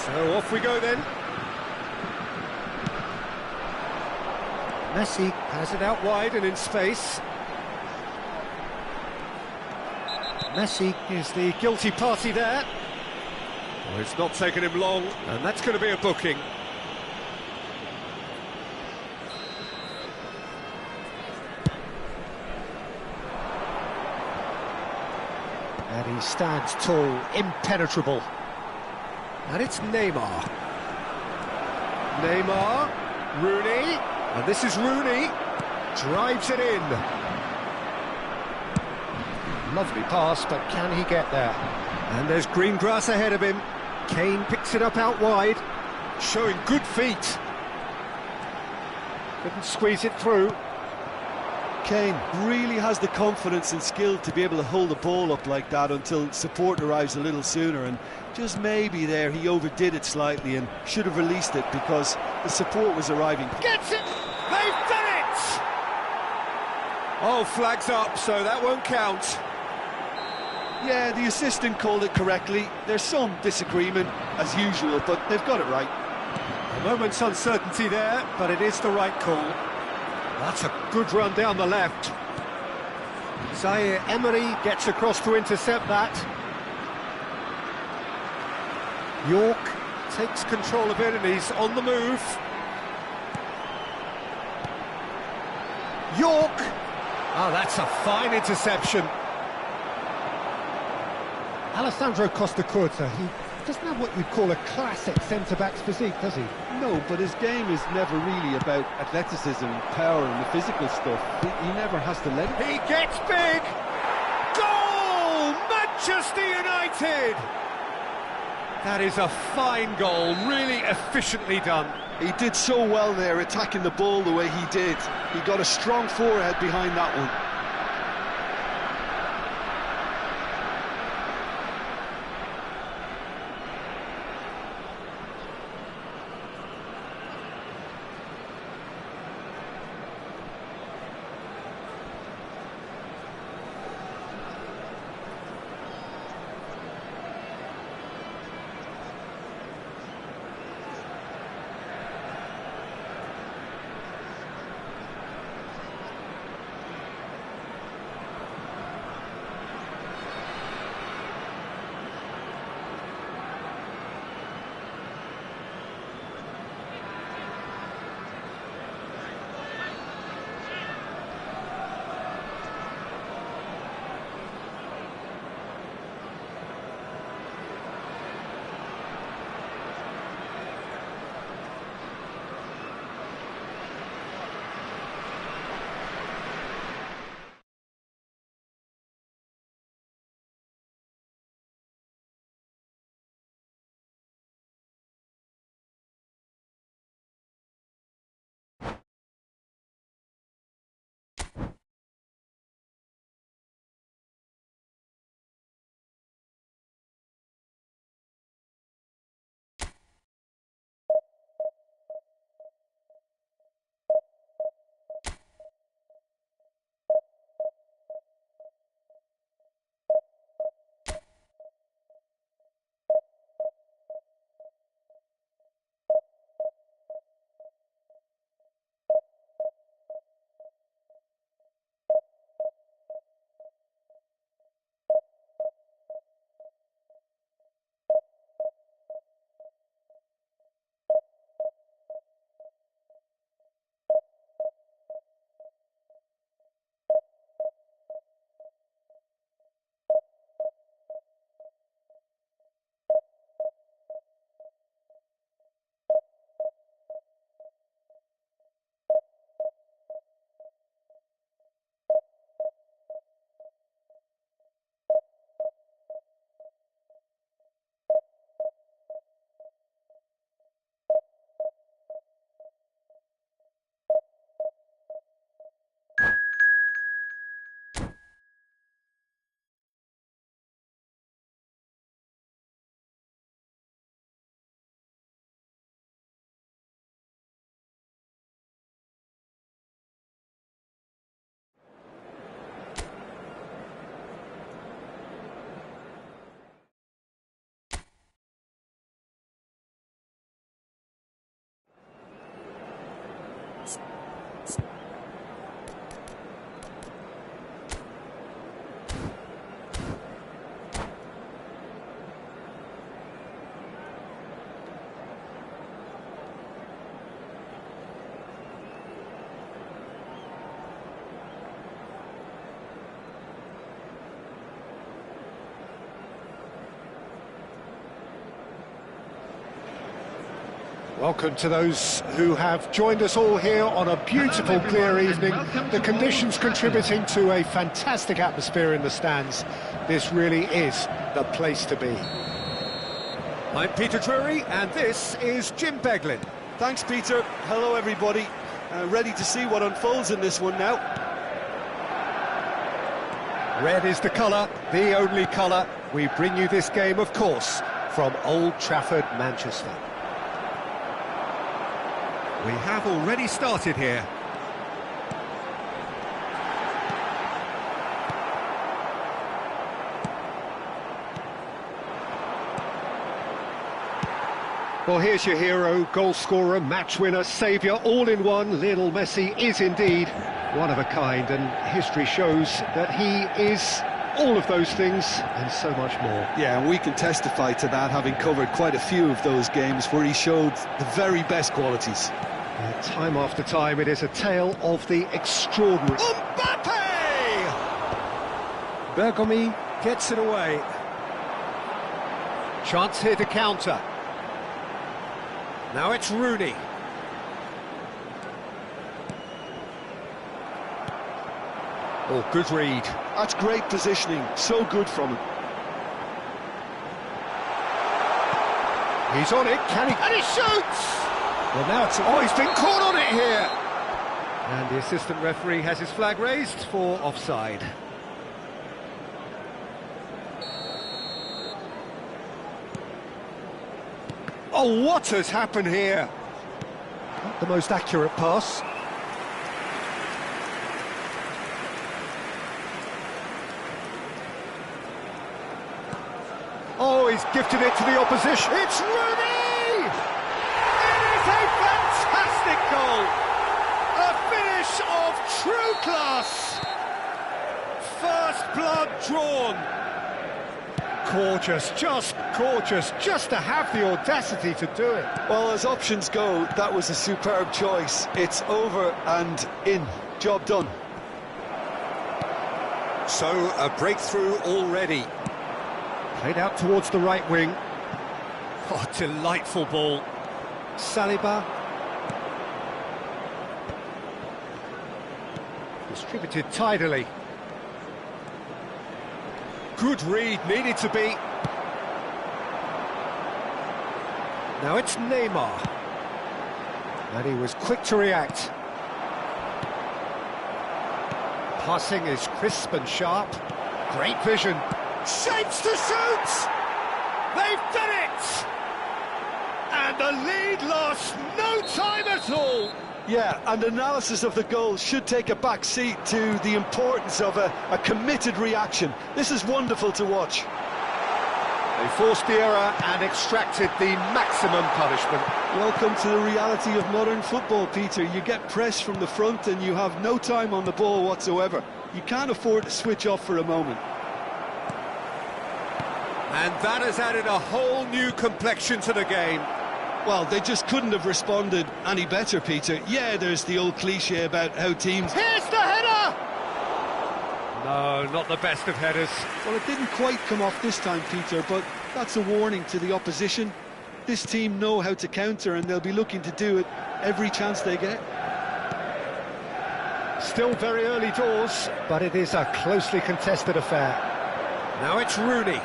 So off we go then. Messi has it out wide and in space. Messi is the guilty party there. Well, it's not taken him long, and that's going to be a booking. And he stands tall, impenetrable. And it's Neymar. Neymar, Rooney, and this is Rooney, drives it in. Lovely pass, but can he get there? And there's green grass ahead of him. Kane picks it up out wide, showing good feet. Couldn't squeeze it through. Kane really has the confidence and skill to be able to hold the ball up like that until support arrives a little sooner, and just maybe there he overdid it slightly and should have released it because the support was arriving. Gets it! They've done it! Oh, flags up, so that won't count. Yeah, the assistant called it correctly. There's some disagreement, as usual, but they've got it right. A moment's uncertainty there, but it is the right call. That's a good run down the left. Zaire Emery gets across to intercept that. York takes control of it and he's on the move. York! Oh, that's a fine interception. Alessandro Costa-Curta, he doesn't have what you'd call a classic centre-back's physique, does he? No, but his game is never really about athleticism, power and the physical stuff. He never has to let it. He gets big! Goal! Manchester United! That is a fine goal, really efficiently done. He did so well there, attacking the ball the way he did. He got a strong forehead behind that one. Welcome to those who have joined us all here on a beautiful, clear evening. The conditions contributing to a fantastic atmosphere in the stands. This really is the place to be. I'm Peter Drury, and this is Jim Beglin. Thanks, Peter. Hello, everybody. Ready to see what unfolds in this one now. Red is the colour, the only colour. We bring you this game, of course, from Old Trafford, Manchester. We have already started here. Well, here's your hero, goal scorer, match winner, saviour, all in one. Lionel Messi is indeed one of a kind, and history shows that he is all of those things and so much more. Yeah, and we can testify to that, having covered quite a few of those games where he showed the very best qualities. Time after time, it is a tale of the extraordinary. Mbappe! Bergomi gets it away. Chance here to counter. Now it's Rooney. Oh, good read. That's great positioning, so good from him. He's on it, can he? And he shoots! Well, now it's... Oh, he's been caught on it here! And the assistant referee has his flag raised for offside. Oh, what has happened here? Not the most accurate pass. Oh, he's gifted it to the opposition. It's Rooney! It is a fantastic goal! A finish of true class! First blood drawn. Gorgeous, just to have the audacity to do it. Well, as options go, that was a superb choice. It's over and in. Job done. So, a breakthrough already. Played out towards the right wing. Oh, delightful ball. Saliba. Distributed tidily. Good read, needed to be. Now it's Neymar. And he was quick to react. Passing is crisp and sharp. Great vision. Shapes to shoot! They've done it! And the lead lost no time at all! Yeah, and analysis of the goal should take a back seat to the importance of a committed reaction. This is wonderful to watch. They forced the error and extracted the maximum punishment. Welcome to the reality of modern football, Peter. You get press from the front and you have no time on the ball whatsoever. You can't afford to switch off for a moment. And that has added a whole new complexion to the game. Well, they just couldn't have responded any better, Peter. Yeah, there's the old cliche about how teams... Here's the header! No, not the best of headers. Well, it didn't quite come off this time, Peter, but that's a warning to the opposition. This team know how to counter, and they'll be looking to do it every chance they get. Still very early doors, but it is a closely contested affair. Now it's Rooney.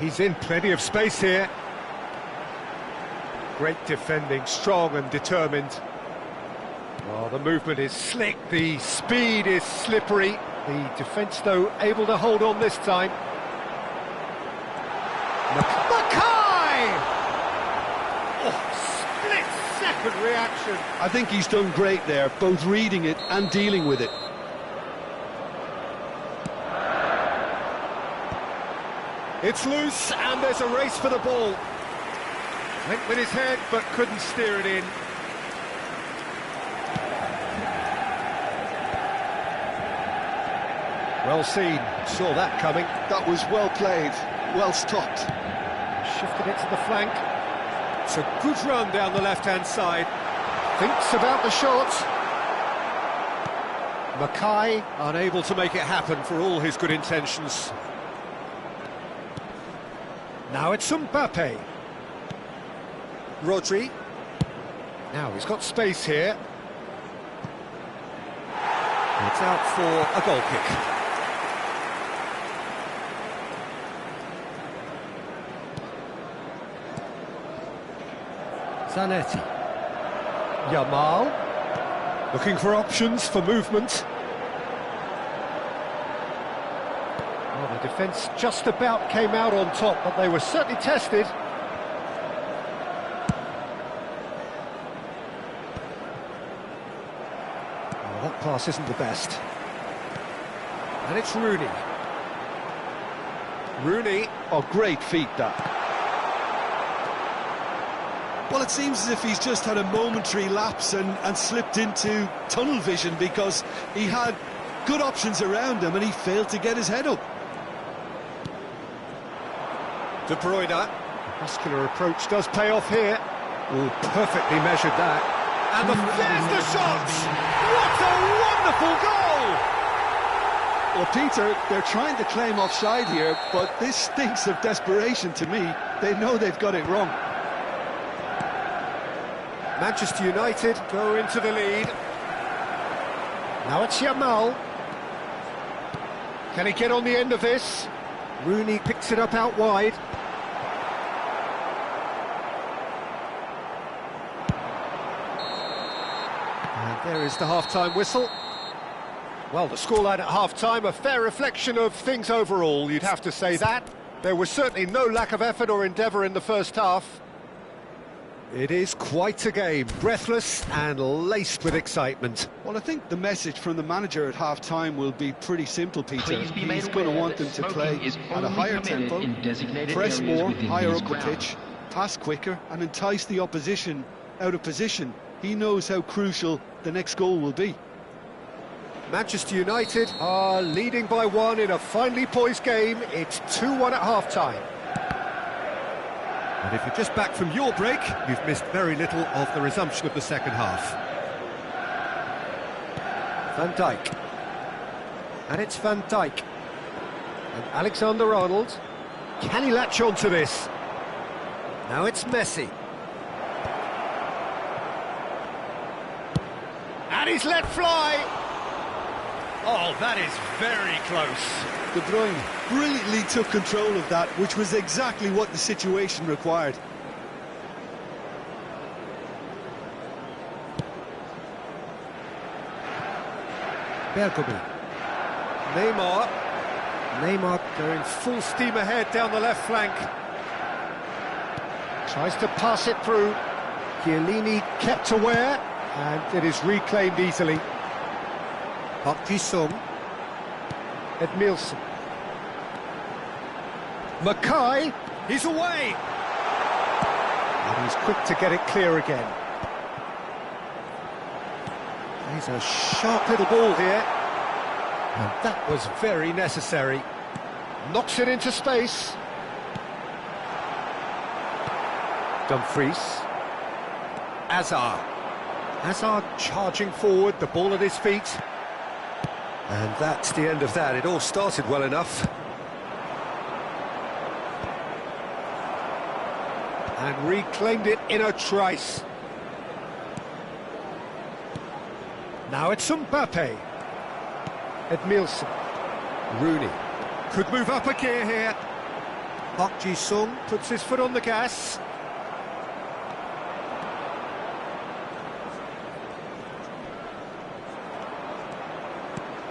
He's in plenty of space here. Great defending, strong and determined. Oh, the movement is slick, the speed is slippery. The defence, though, able to hold on this time. Mackay! Oh, split-second reaction. I think he's done great there, both reading it and dealing with it. It's loose, and there's a race for the ball. Went with his head, but couldn't steer it in. Well seen, saw that coming. That was well played, well stopped. Shifted it to the flank. It's a good run down the left-hand side. Thinks about the shot. Mackay unable to make it happen for all his good intentions. Now it's Mbappe. Rodri. Now he's got space here. It's out for a goal kick. Zanetti. Yamal. Looking for options for movement. Well, the defence just about came out on top, but they were certainly tested. Well, that pass isn't the best. And it's Rooney. Rooney. Oh, great feat, that. Well, it seems as if he's just had a momentary lapse and slipped into tunnel vision, because he had good options around him and he failed to get his head up. De Bruyne. The muscular approach does pay off here. Oh, perfectly measured that. And there's the shot! What a wonderful goal! Well, Peter, they're trying to claim offside here, but this stinks of desperation to me. They know they've got it wrong. Manchester United go into the lead. Now it's Yamal. Can he get on the end of this? Rooney picks it up out wide. And there is the half-time whistle. Well, the scoreline at half-time, a fair reflection of things overall, you'd have to say that. There was certainly no lack of effort or endeavour in the first half. It is quite a game, breathless and laced with excitement. Well, I think the message from the manager at half-time will be pretty simple, Peter. He's going to want them to play at a higher tempo, press more, higher up the pitch, pass quicker and entice the opposition out of position. He knows how crucial the next goal will be. Manchester United are leading by 1 in a finely poised game. It's 2-1 at half-time. And if you're just back from your break, you've missed very little of the resumption of the second half. Van Dijk. And it's Van Dijk. And Alexander-Arnold. Can he latch on to this? Now it's Messi. And he's let fly! Oh, that is very close. De Bruyne brilliantly took control of that, which was exactly what the situation required. Bergkamp. Neymar going full steam ahead down the left flank. Tries to pass it through. Chiellini kept aware, and it is reclaimed easily. Park Ji-sung. Edmilson. Mackay, he's away! And he's quick to get it clear again. He's a sharp little ball here. And that was very necessary. Knocks it into space. Dumfries. Hazard. Hazard charging forward, the ball at his feet. And that's the end of that. It all started well enough. And reclaimed it in a trice. Now it's Mbappe. Edmilson. Rooney. Could move up a gear here. Park Ji-sung puts his foot on the gas.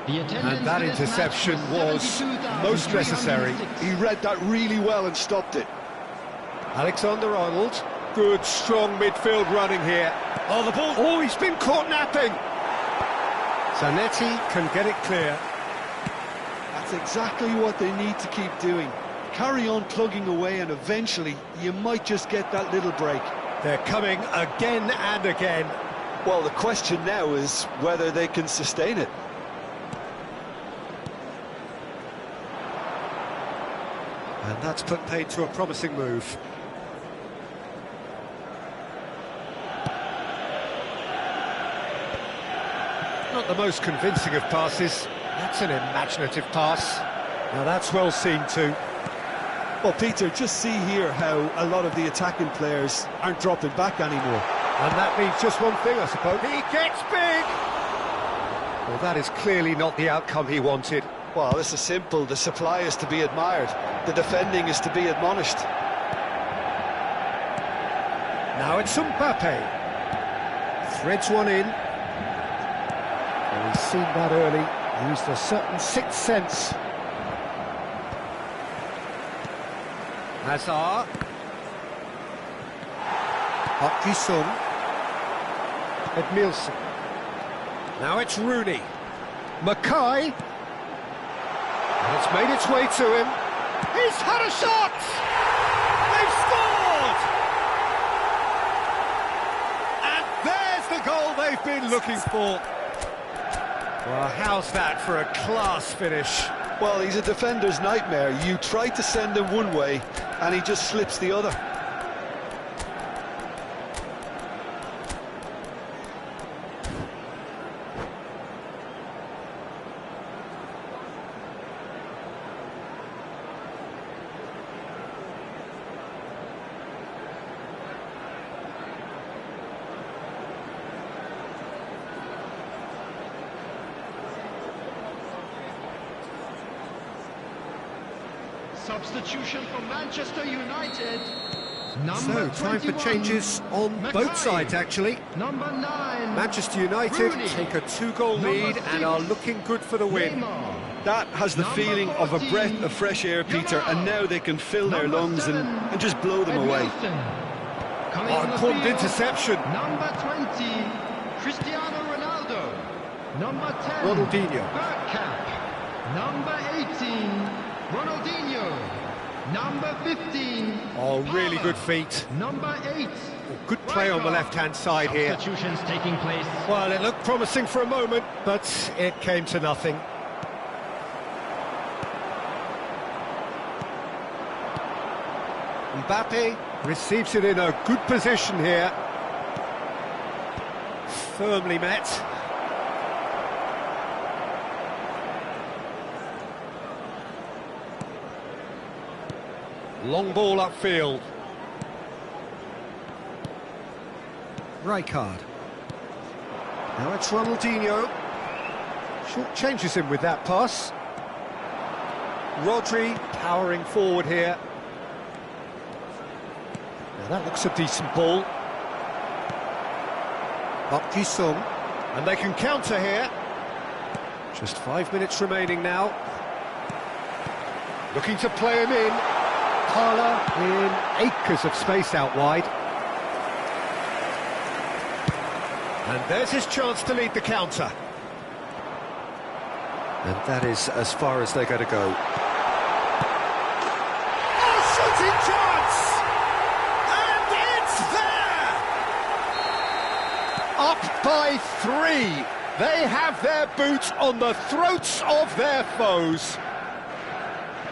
And that interception was most necessary. He read that really well and stopped it. Alexander-Arnold. Good, strong midfield running here. Oh, the ball. Oh, he's been caught napping. Zanetti can get it clear. That's exactly what they need to keep doing. Carry on plugging away and eventually you might just get that little break. They're coming again and again. Well, the question now is whether they can sustain it. And that's put paid to a promising move. Not the most convincing of passes. That's an imaginative pass. Now that's well seen too. Well, Peter, just see here how a lot of the attacking players aren't dropping back anymore. And that means just one thing, I suppose. He gets big! Well, that is clearly not the outcome he wanted. Well, this is simple. The supply is to be admired. The defending is to be admonished. Now it's Mbappe. Threads one in. And he's seen that early. Used a certain sixth sense. Hazard. Hutchinson. Edmilson. Now it's Rooney. Mackay. And it's made its way to him. He's had a shot! They've scored! And there's the goal they've been looking for. Well, how's that for a class finish? Well, he's a defender's nightmare. You try to send him one way, and he just slips the other. Substitution for Manchester United. So, time for changes on both sides, actually. Number 9. Manchester United Rooney. take a 2-goal lead and are looking good for the win. That has the feeling of a breath of fresh air, Peter, and now they can fill their lungs and just blow them away. Oh, important interception. Number 20, Cristiano Ronaldo. Number 10, Ronaldinho. Bergkamp. Number 18, Ronaldinho. Number 15. Oh, really good feet. Number 8. Good play on the left-hand side here. Substitutions taking place. Well, it looked promising for a moment, but it came to nothing. Mbappe receives it in a good position here. Firmly met. Long ball upfield. Rijkaard. Now it's Ronaldinho. Short changes him with that pass. Rodri powering forward here. Now that looks a decent ball. Hutchinson. And they can counter here. Just 5 minutes remaining now. Looking to play him in. Parler in acres of space out wide. And there's his chance to lead the counter. And that is as far as they're going to go. Oh, shooting chance! And it's there! Up by 3. They have their boots on the throats of their foes.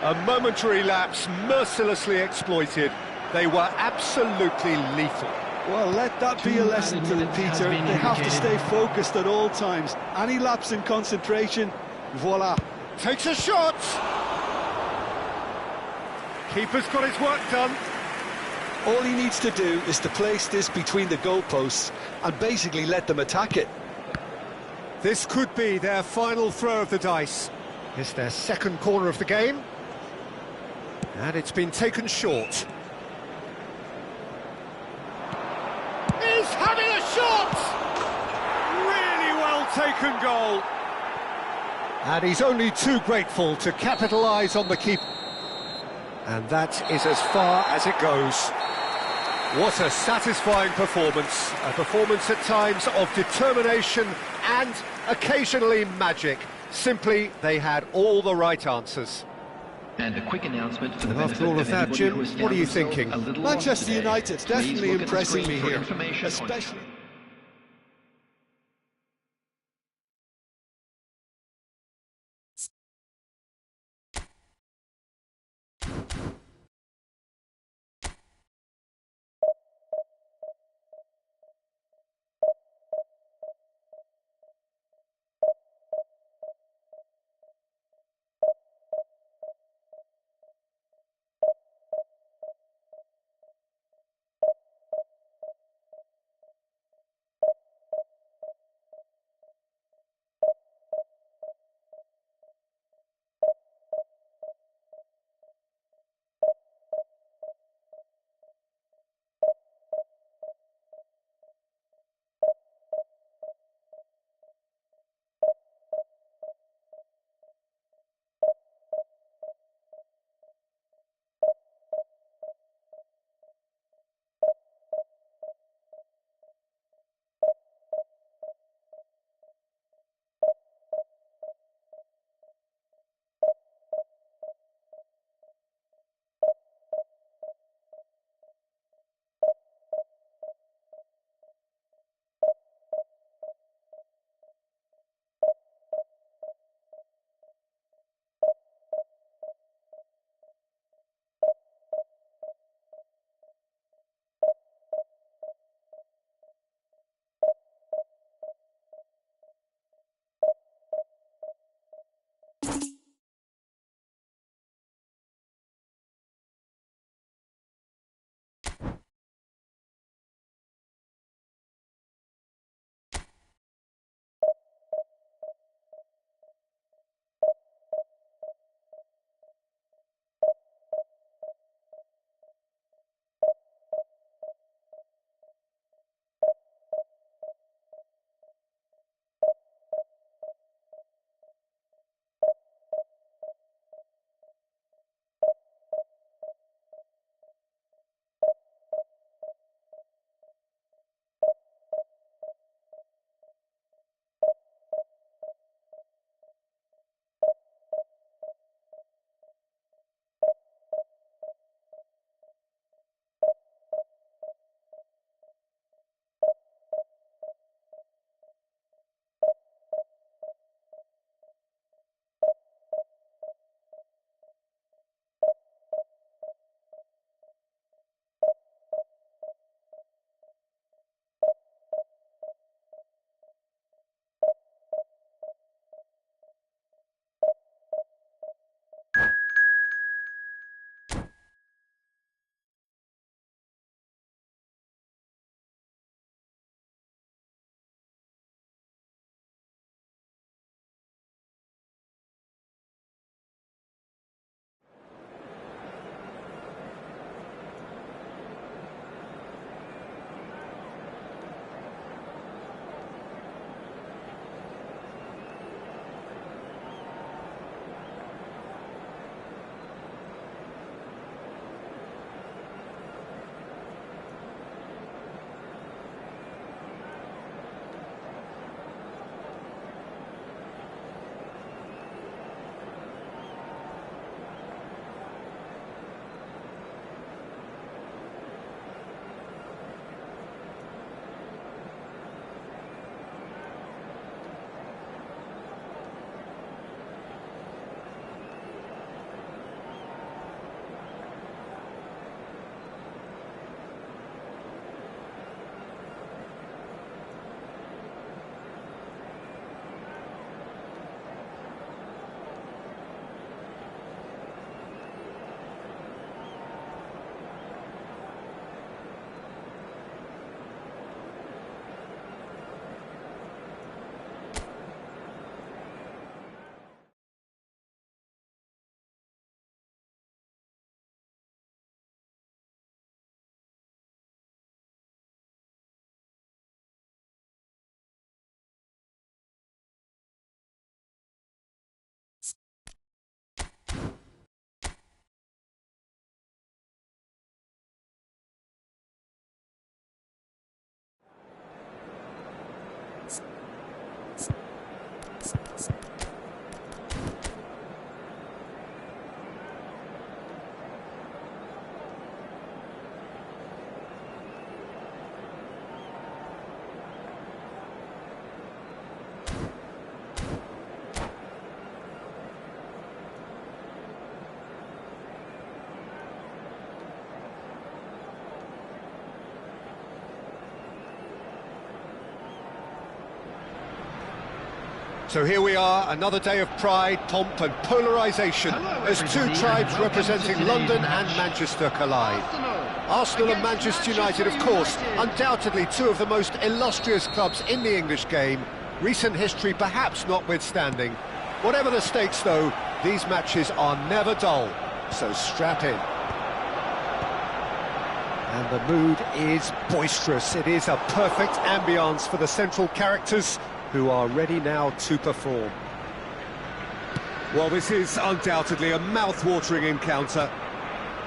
A momentary lapse mercilessly exploited. They were absolutely lethal. Well, let that be a lesson to them, Peter. They have to stay focused at all times. Any lapse in concentration, voila. Takes a shot. Keeper's got his work done. All he needs to do is to place this between the goalposts and basically let them attack it. This could be their final throw of the dice. It's their second corner of the game. And it's been taken short. He's having a shot! Really well taken goal. And he's only too grateful to capitalise on the keeper. And that is as far as it goes. What a satisfying performance. A performance at times of determination and occasionally magic. Simply, they had all the right answers. And a quick announcement for the And after all of that, Jim, what are you thinking? Manchester United definitely impressing me here, especially... So here we are, another day of pride, pomp and polarisation as two tribes representing London and Manchester collide. Arsenal and Manchester United, of course, undoubtedly two of the most illustrious clubs in the English game, recent history perhaps notwithstanding. Whatever the stakes though, these matches are never dull, so strap in. And the mood is boisterous. It is a perfect ambience for the central characters who are ready now to perform. Well, this is undoubtedly a mouth-watering encounter.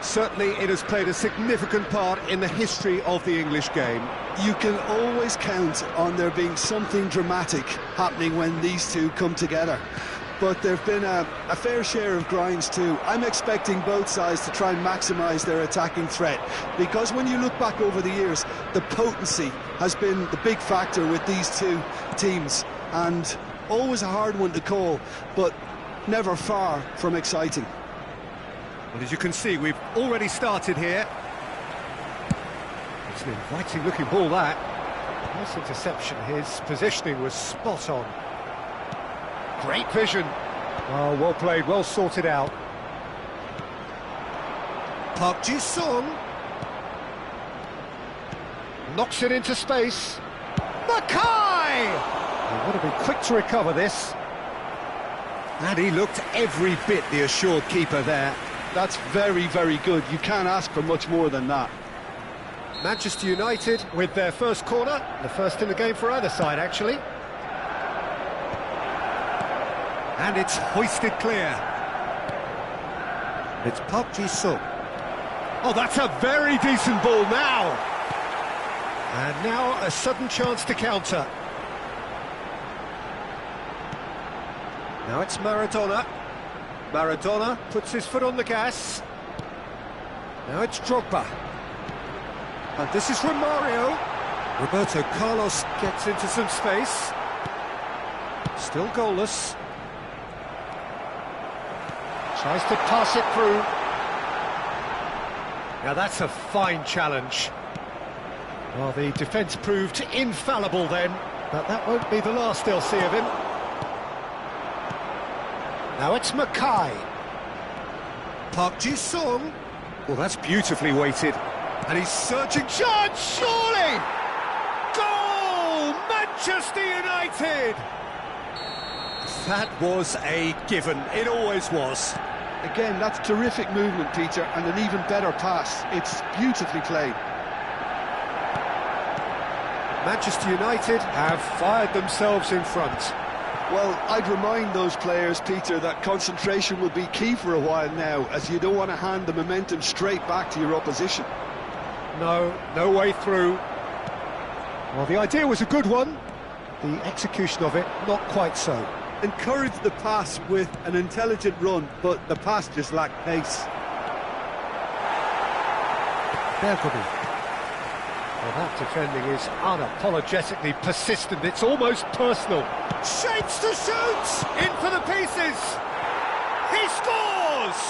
Certainly it has played a significant part in the history of the English game. You can always count on there being something dramatic happening when these two come together. But there have been a fair share of grinds too. I'm expecting both sides to try and maximise their attacking threat, because when you look back over the years, the potency has been the big factor with these two teams, and always a hard one to call, but never far from exciting. Well, as you can see, we've already started here. It's an inviting looking ball, that. Nice interception. His positioning was spot on. Great vision. Oh, well played, well sorted out. Park Ji-sung knocks it into space. Mackay! He would have been quick to recover this. And he looked every bit the assured keeper there. That's very, very good. You can't ask for much more than that. Manchester United with their first corner, the first in the game for either side, actually. And it's hoisted clear. It's Park Ji-sung. Oh, that's a very decent ball now. And now a sudden chance to counter. Now it's Maradona. Maradona puts his foot on the gas. Now it's Drogba. And this is Romario. Roberto Carlos gets into some space. Still goalless. Tries to pass it through. Now that's a fine challenge. Well, the defence proved infallible then, but that won't be the last they'll see of him. Now it's Mackay. Park Ji-sung. Well, that's beautifully weighted. And he's searching. Chance, surely! Goal! Manchester United! That was a given. It always was. Again, that's terrific movement, Peter, and an even better pass. It's beautifully played. Manchester United have fired themselves in front. Well, I'd remind those players, Peter, that concentration will be key for a while now, as you don't want to hand the momentum straight back to your opposition. No way through. Well, the idea was a good one. The execution of it, not quite so. Encouraged the pass with an intelligent run, but the pass just lacked pace. Bergamy. Well, that defending is unapologetically persistent. It's almost personal. Shapes to shoot! In for the pieces! He scores!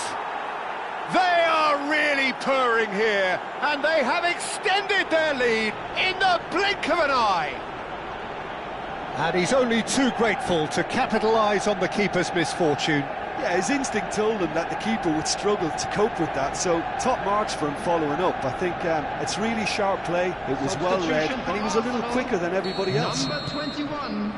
They are really purring here, and they have extended their lead in the blink of an eye. And he's only too grateful to capitalise on the keeper's misfortune. Yeah, his instinct told him that the keeper would struggle to cope with that, so top marks for him following up. I think it's really sharp play, it was well read, and he was a little quicker than everybody else. Number 21,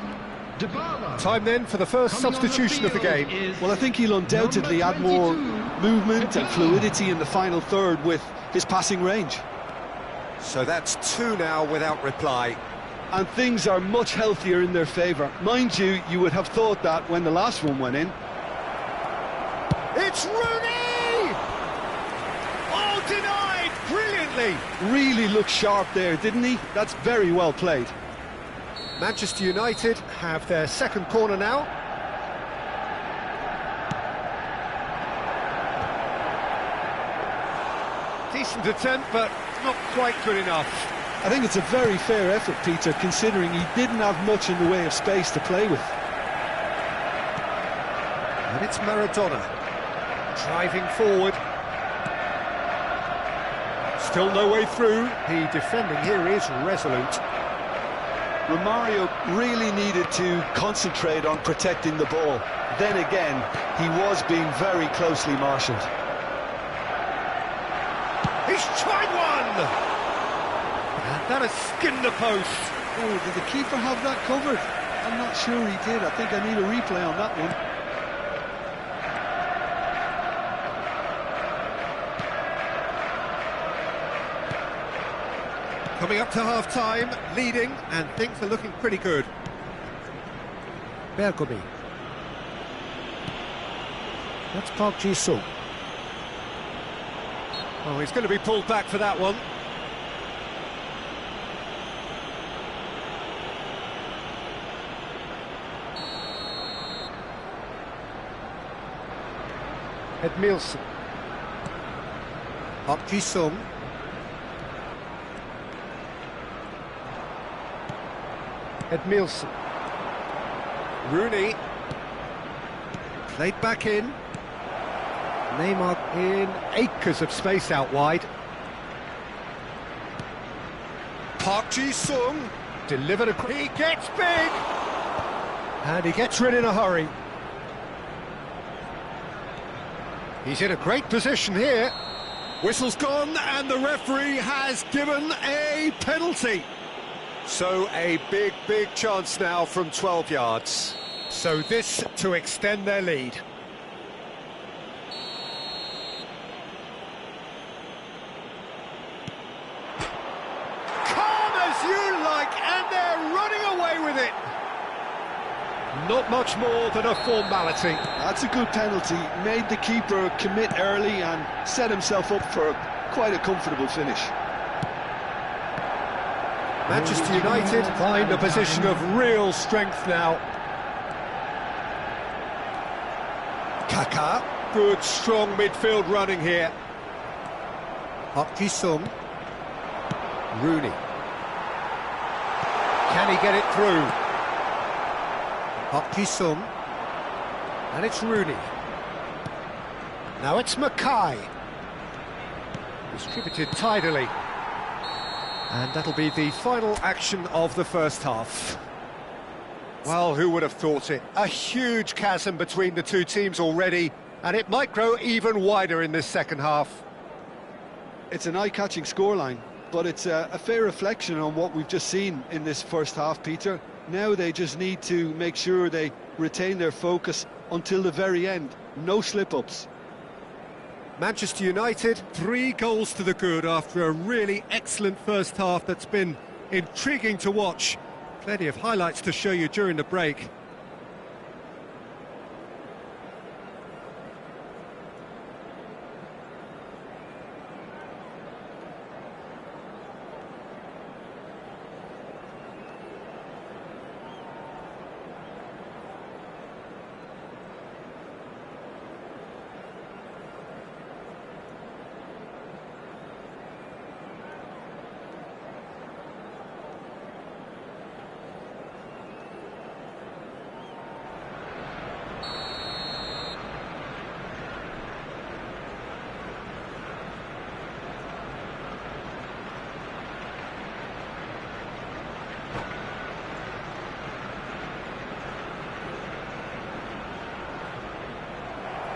Dybala. Time then for the first substitution of the game. Well, I think he'll undoubtedly add more movement and fluidity in the final third with his passing range. So that's two now without reply. And things are much healthier in their favour. Mind you, you would have thought that when the last one went in. It's Rooney! Oh, denied brilliantly! Really looked sharp there, didn't he? That's very well played. Manchester United have their second corner now. Decent attempt, but not quite good enough. I think it's a very fair effort, Peter, considering he didn't have much in the way of space to play with. And it's Maradona, driving forward. Still no way through. The defending here is resolute. Romario really needed to concentrate on protecting the ball. Then again, he was being very closely marshalled. He's tried one! And that has skinned the post. Oh, did the keeper have that covered? I'm not sure he did. I think I need a replay on that one. Coming up to half-time, leading, and things are looking pretty good. Bergomi. That's Park Ji-sung. Oh, he's going to be pulled back for that one. Edmilson. Park Ji-sung. Edmilson. Rooney. Played back in. Neymar in acres of space out wide. Park Ji-sung. Delivered a... He gets big! And he gets rid in a hurry. He's in a great position here. Whistle's gone, and the referee has given a penalty. So a big, big chance now from 12 yards. So this to extend their lead. Calm as you like, and they're running away with it. Not much more than a formality. That's a good penalty. Made the keeper commit early and set himself up for quite a comfortable finish. Manchester United find a position of real strength now. Kaká, good, strong midfield running here. Park Ji-sung. Rooney. Can he get it through? Park Ji-sung. And it's Rooney. Now it's Mackay. Distributed tidily. And that'll be the final action of the first half. Well, who would have thought it? A huge chasm between the two teams already, and it might grow even wider in this second half. It's an eye-catching scoreline, but it's a fair reflection on what we've just seen in this first half, Peter. Now they just need to make sure they retain their focus until the very end. No slip-ups. Manchester United, 3 goals to the good after a really excellent first half that's been intriguing to watch. Plenty of highlights to show you during the break.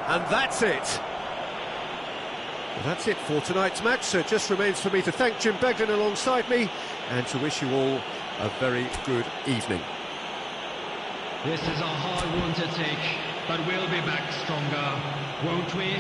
And that's it. Well, that's it for tonight's match, so it just remains for me to thank Jim Begden alongside me and to wish you all a very good evening. This is a hard one to take, but we'll be back stronger, won't we?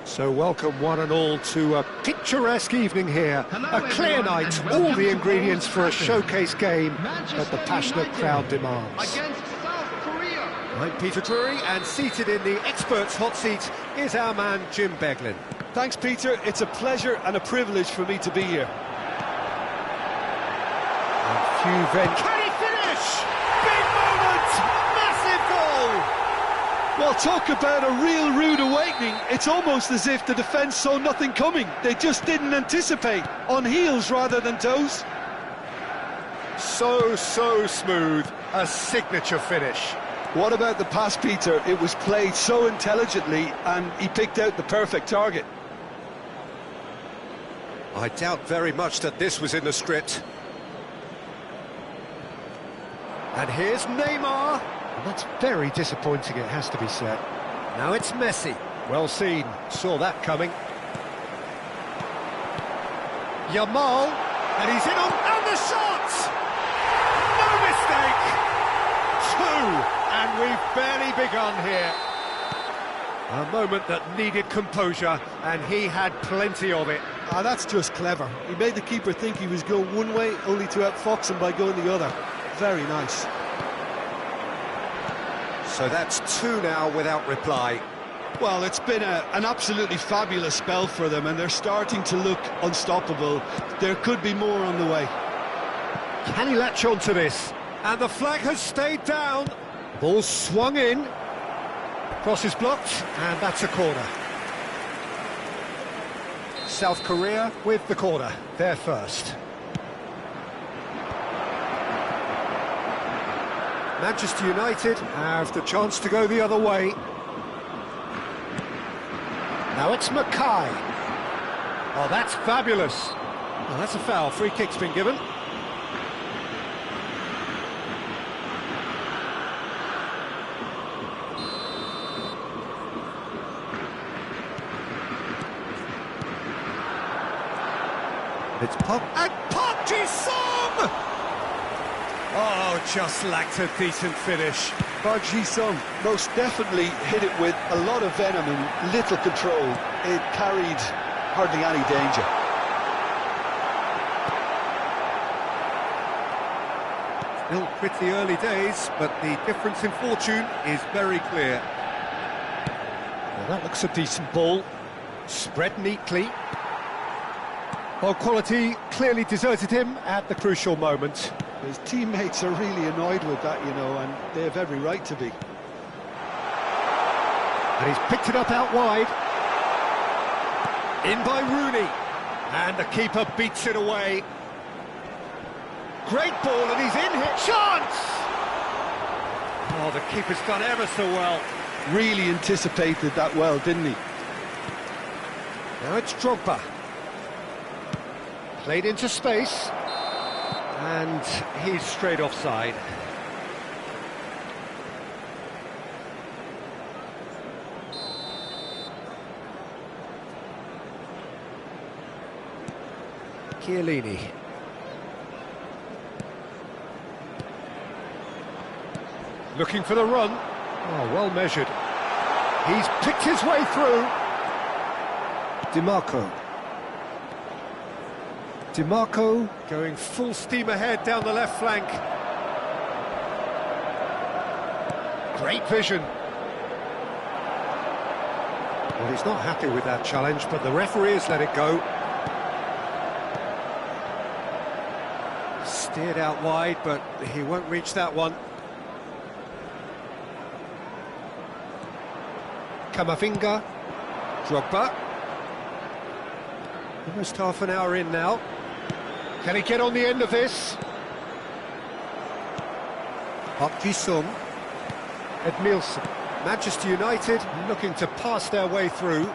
So welcome one and all to a picturesque evening here. A clear night, all the ingredients for a showcase game that the passionate crowd demands. Against South Korea. I'm Peter Drury, and seated in the experts' hot seat is our man Jim Beglin. Thanks, Peter. It's a pleasure and a privilege for me to be here. Can Can he finish? Big moment! Massive goal! Well, talk about a real rude awakening. It's almost as if the defence saw nothing coming. They just didn't anticipate. On heels rather than toes. So smooth. A signature finish. What about the pass, Peter? It was played so intelligently and he picked out the perfect target. I doubt very much that this was in the script. And here's Neymar. And that's very disappointing, it has to be said. Now it's Messi. Well seen. Saw that coming. Yamal. And he's in on the shot! No mistake! Two. And we've barely begun here. A moment that needed composure, and he had plenty of it. Ah, that's just clever. He made the keeper think he was going one way, only to outfox him by going the other. Very nice. So that's two now without reply. Well, it's been an absolutely fabulous spell for them, and they're starting to look unstoppable. There could be more on the way. Can he latch on to this? And the flag has stayed down. Ball swung in. Cross is blocked, and that's a corner. South Korea with the corner. They're first. Manchester United have the chance to go the other way. Now it's Mackay. Oh, that's fabulous. Oh, that's a foul. Free kick's been given. It's Pop and Park Ji-sung! Oh, just lacked a decent finish. Park Ji-sung most definitely hit it with a lot of venom and little control. It carried hardly any danger. Still pretty early days, but the difference in fortune is very clear. Well, that looks a decent ball. Spread neatly. Well, quality clearly deserted him at the crucial moment. His teammates are really annoyed with that, you know, and they have every right to be. And he's picked it up out wide. In by Rooney. And the keeper beats it away. Great ball, and he's in here. Chance! Oh, the keeper's done ever so well. Really anticipated that well, didn't he? Now it's Drogba. Played into space. And he's straight offside. Chiellini. Looking for the run. Oh, well measured. He's picked his way through. DiMarco going full steam ahead down the left flank. Great vision. Well, he's not happy with that challenge, but the referee has let it go. Steered out wide, but he won't reach that one. Camavinga. Drogba. Almost half an hour in now. Can he get on the end of this? Park Ji-sung. Edmilson. Manchester United looking to pass their way through.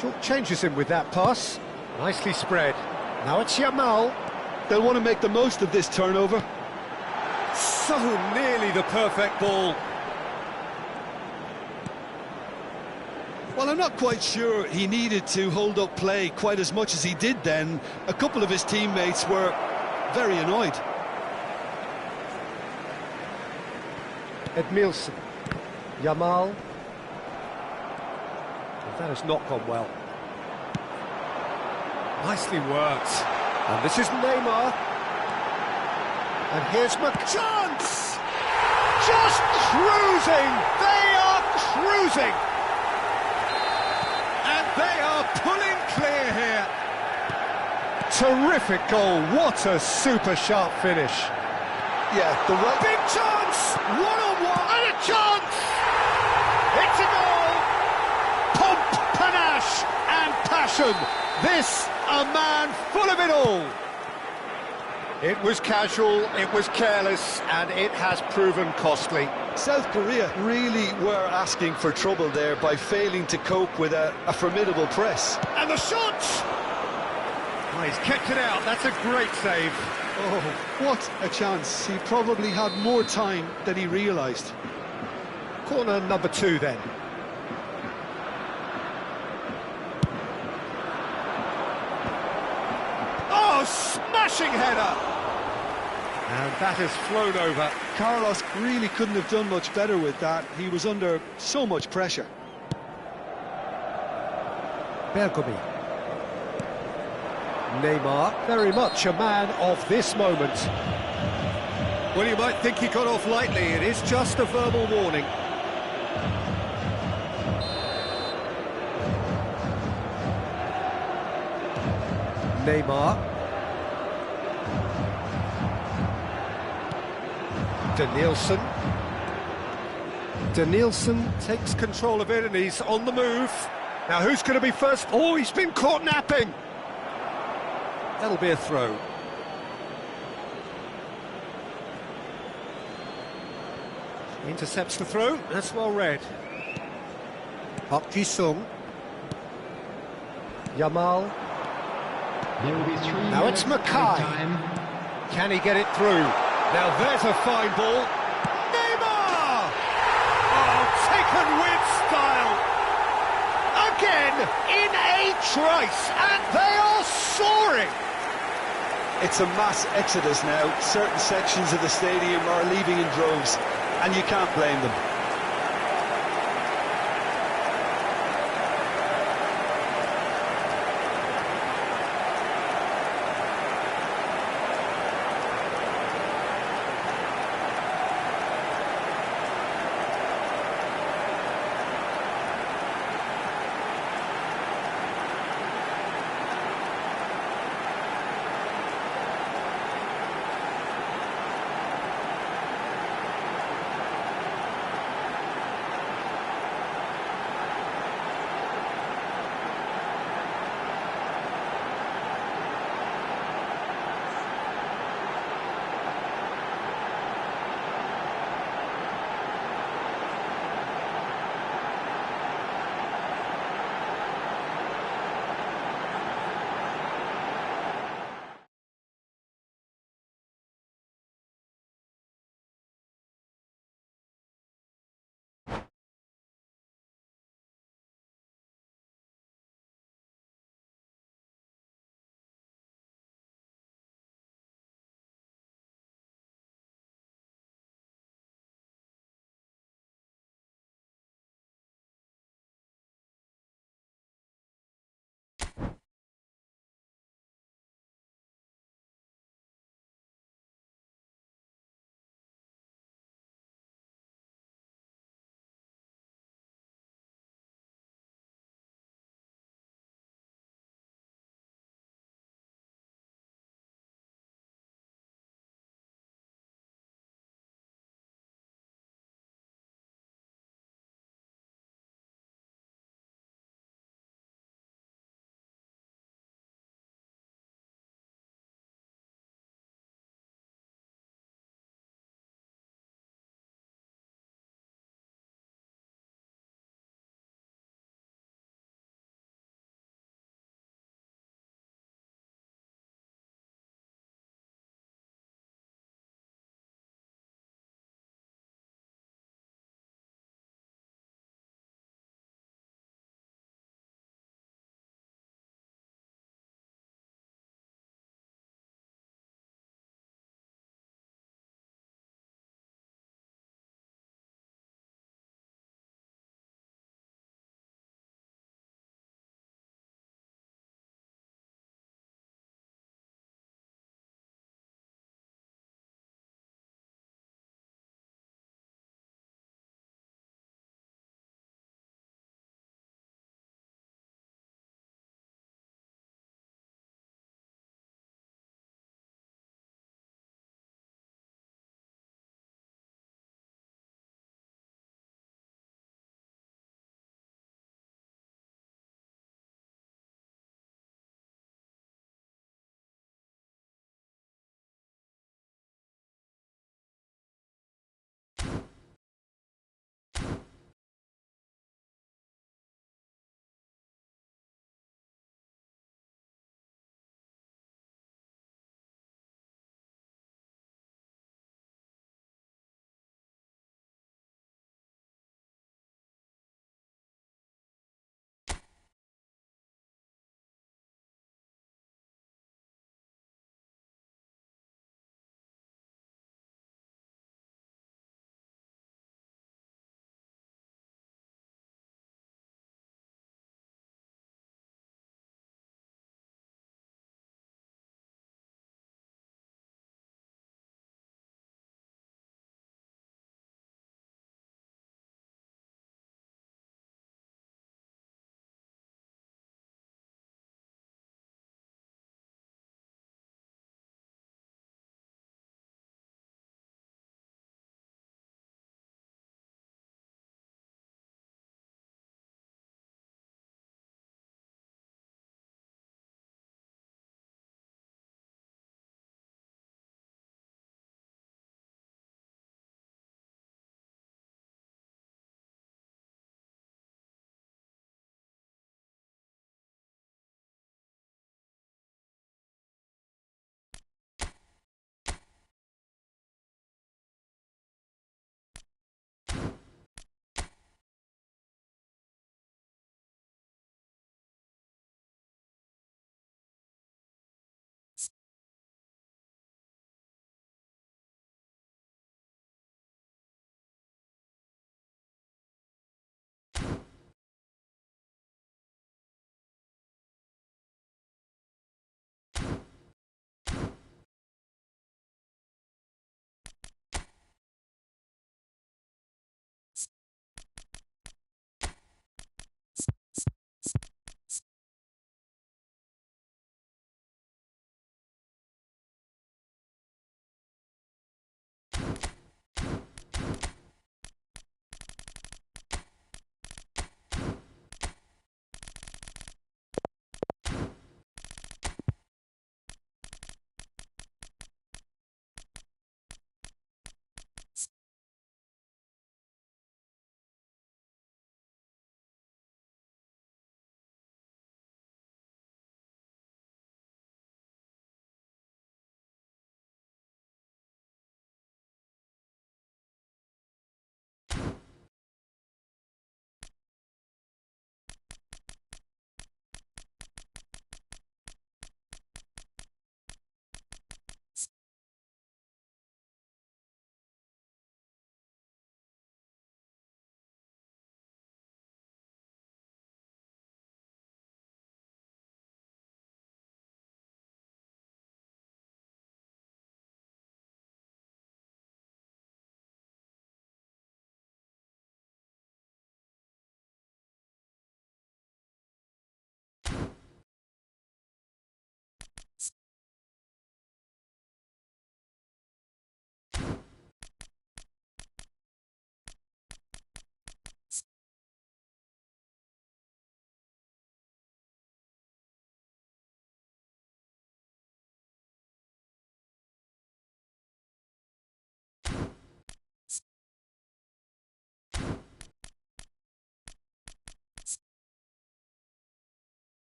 Short changes him with that pass. Nicely spread. Now it's Yamal. They'll want to make the most of this turnover. So nearly the perfect ball. Well, I'm not quite sure he needed to hold up play quite as much as he did then. A couple of his teammates were very annoyed. Edmilson. Yamal. That has not gone well. Nicely worked. And this is Neymar. And here's chance! Just cruising! They are cruising! And they are pulling clear here. Terrific goal. What a super sharp finish. Yeah, the right... Big chance! One-on-one and a chance! It's a goal! Pomp, panache and passion. This, a man full of it all. It was casual, it was careless, and it has proven costly. South Korea really were asking for trouble there by failing to cope with a formidable press. And the shot! Oh, he's kept it out, that's a great save. Oh, what a chance. He probably had more time than he realised. Corner number 2 then. Oh, smashing header! And that has flown over. Carlos really couldn't have done much better with that. He was under so much pressure. Bergomi. Neymar, very much a man of this moment. Well, you might think he got off lightly. It is just a verbal warning. Neymar. Danielson takes control of it and he's on the move. Now who's going to be first? Oh, he's been caught napping. That'll be a throw. Intercepts the throw. That's well read. Park Ji-sung. Yamal. There will be 3 Now it's minutes Mackay. time. Can he get it through? Now there's a fine ball. Neymar! Oh, taken with style. Again, in a trice, and they are soaring. It's a mass exodus now. Certain sections of the stadium are leaving in droves, and you can't blame them.